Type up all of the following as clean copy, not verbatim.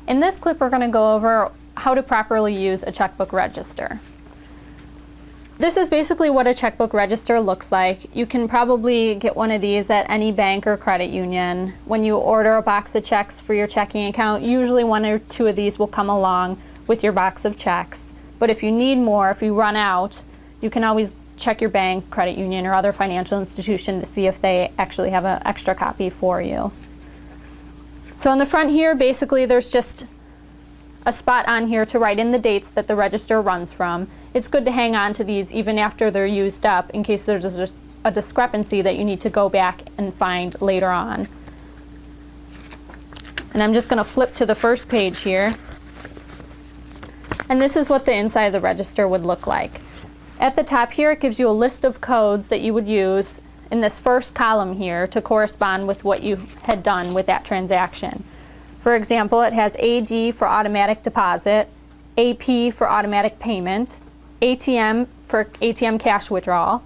In this clip, we're going to go over how to properly use a checkbook register. This is basically what a checkbook register looks like. You can probably get one of these at any bank or credit union. When you order a box of checks for your checking account, usually one or two of these will come along with your box of checks. But if you need more, if you run out, you can always check your bank, credit union, or other financial institution to see if they actually have an extra copy for you. So on the front here, basically there's just a spot on here to write in the dates that the register runs from. It's good to hang on to these even after they're used up in case there's just a discrepancy that you need to go back and find later on. And I'm just going to flip to the first page here. And this is what the inside of the register would look like. At the top here, it gives you a list of codes that you would use in this first column here to correspond with what you had done with that transaction. For example, it has AD for automatic deposit, AP for automatic payment, ATM for ATM cash withdrawal,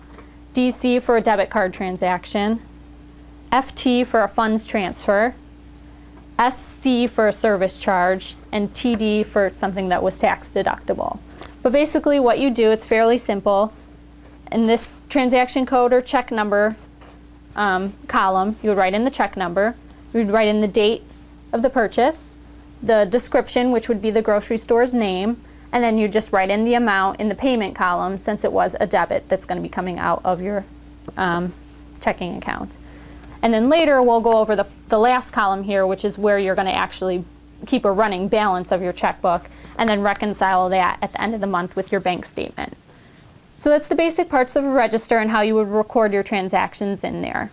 DC for a debit card transaction, FT for a funds transfer, SC for a service charge, and TD for something that was tax deductible. But basically what you do, it's fairly simple. In this transaction code or check number column, you would write in the check number, you would write in the date of the purchase, the description, which would be the grocery store's name, and then you just write in the amount in the payment column since it was a debit that's going to be coming out of your checking account. And then later we'll go over the last column here, which is where you're going to actually keep a running balance of your checkbook and then reconcile that at the end of the month with your bank statement. So that's the basic parts of a register and how you would record your transactions in there.